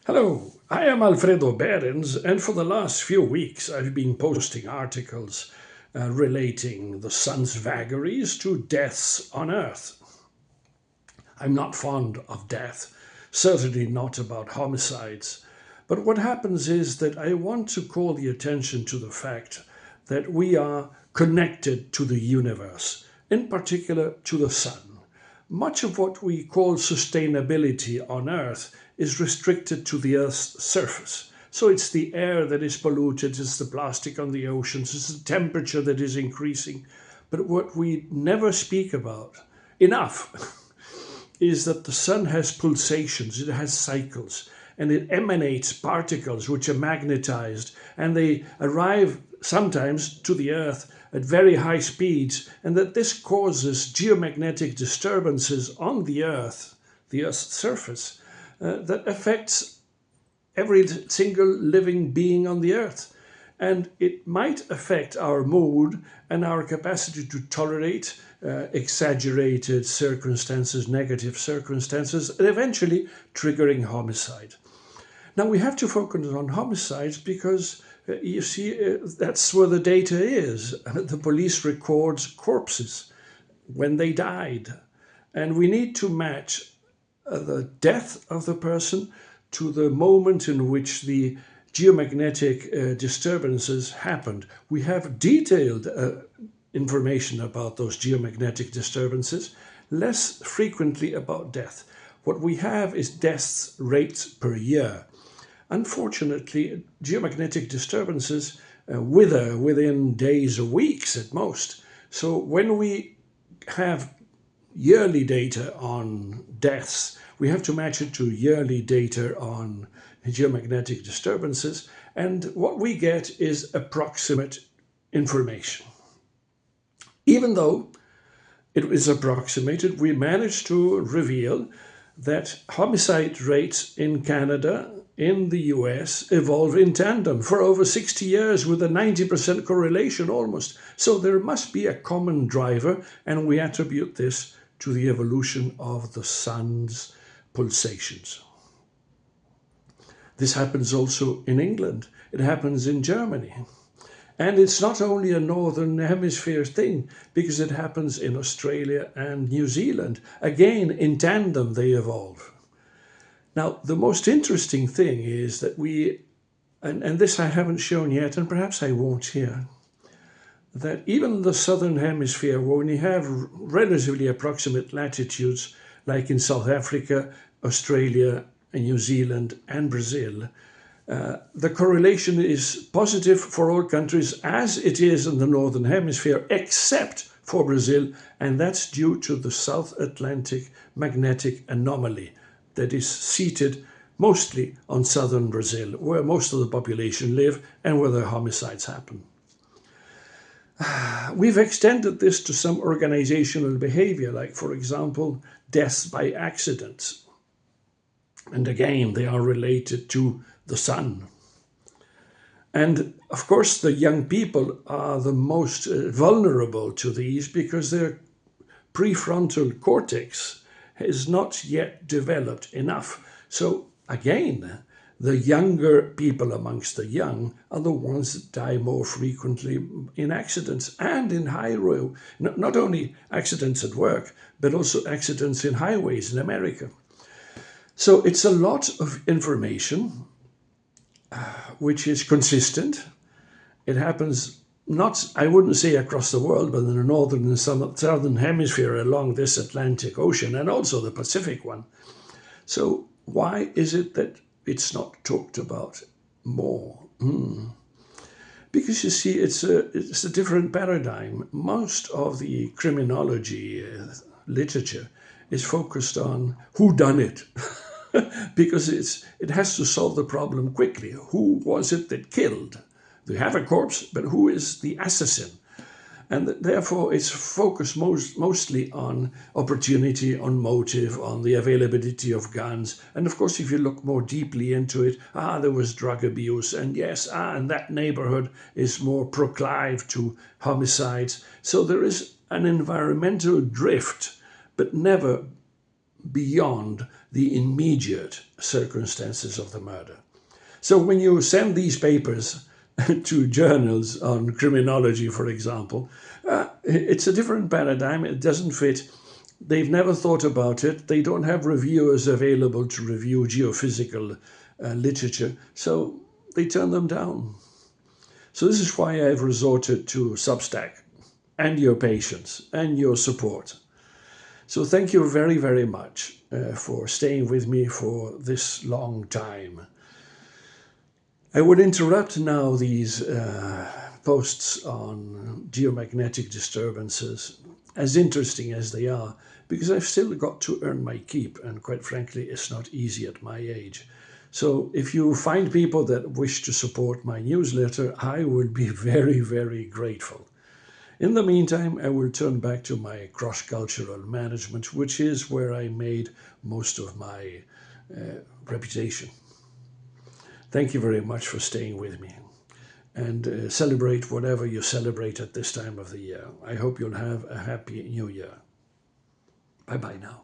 Hello, I am Alfredo Behrens, and for the last few weeks I've been posting articles relating the sun's vagaries to deaths on Earth. I'm not fond of death, certainly not about homicides, but what happens is that I want to call the attention to the fact that we are connected to the universe, in particular to the sun. Much of what we call sustainability on Earth is restricted to the Earth's surface. So it's the air that is polluted, it's the plastic on the oceans, it's the temperature that is increasing. But what we never speak about enough is that the sun has pulsations, it has cycles, and it emanates particles which are magnetized, and they arrive sometimes to the Earth at very high speeds, and that this causes geomagnetic disturbances on the Earth's surface, that affects every single living being on the Earth. And it might affect our mood and our capacity to tolerate exaggerated circumstances, negative circumstances, and eventually triggering homicide. Now we have to focus on homicides because you see, that's where the data is. The police records corpses when they died. And we need to match the death of the person to the moment in which the geomagnetic disturbances happened. We have detailed information about those geomagnetic disturbances, less frequently about death. What we have is deaths rates per year. Unfortunately, geomagnetic disturbances wither within days or weeks at most. So when we have yearly data on deaths, we have to match it to yearly data on geomagnetic disturbances, and what we get is approximate information. Even though it is approximated, we managed to reveal that homicide rates in Canada, in the US, evolve in tandem for over 60 years with a 90% correlation almost. So there must be a common driver, and we attribute this to the evolution of the sun's pulsations. This happens also in England. It happens in Germany. And it's not only a northern hemisphere thing, because it happens in Australia and New Zealand. Again, in tandem, they evolve. Now, the most interesting thing is that and this I haven't shown yet, and perhaps I won't here, that even in the southern hemisphere, when you have relatively approximate latitudes, like in South Africa, Australia, and New Zealand, and Brazil, the correlation is positive for all countries as it is in the northern hemisphere, except for Brazil, and that's due to the South Atlantic magnetic anomaly that is seated mostly on southern Brazil, where most of the population live and where the homicides happen. We've extended this to some organizational behavior, like, for example, deaths by accidents. And again, they are related to the sun. And of course, the young people are the most vulnerable to these because their prefrontal cortex is not yet developed enough. So again, the younger people amongst the young are the ones that die more frequently in accidents and in highway, not only accidents at work, but also accidents in highways in America. So it's a lot of information which is consistent. It happens not, I wouldn't say across the world, but in the northern and southern hemisphere along this Atlantic Ocean and also the Pacific one. So why is it that it's not talked about more? Because you see, it's a different paradigm. Most of the criminology literature is focused on who done it. Because it has to solve the problem quickly. Who was it that killed? We have a corpse, but who is the assassin? And therefore it's focused mostly on opportunity, on motive, on the availability of guns. And of course, if you look more deeply into it, there was drug abuse, and yes, and that neighborhood is more proclive to homicides. So there is an environmental drift, but never beyond the immediate circumstances of the murder. So when you send these papers to journals on criminology, for example, it's a different paradigm. It doesn't fit. They've never thought about it. They don't have reviewers available to review geophysical literature, so they turn them down. So this is why I've resorted to Substack and your patience and your support. So thank you very, very much for staying with me for this long time. I would interrupt now these posts on geomagnetic disturbances, as interesting as they are, because I've still got to earn my keep, and quite frankly, it's not easy at my age. So if you find people that wish to support my newsletter, I would be very, very grateful. In the meantime, I will turn back to my cross-cultural management, which is where I made most of my reputation. Thank you very much for staying with me, and celebrate whatever you celebrate at this time of the year. I hope you'll have a happy new year. Bye-bye now.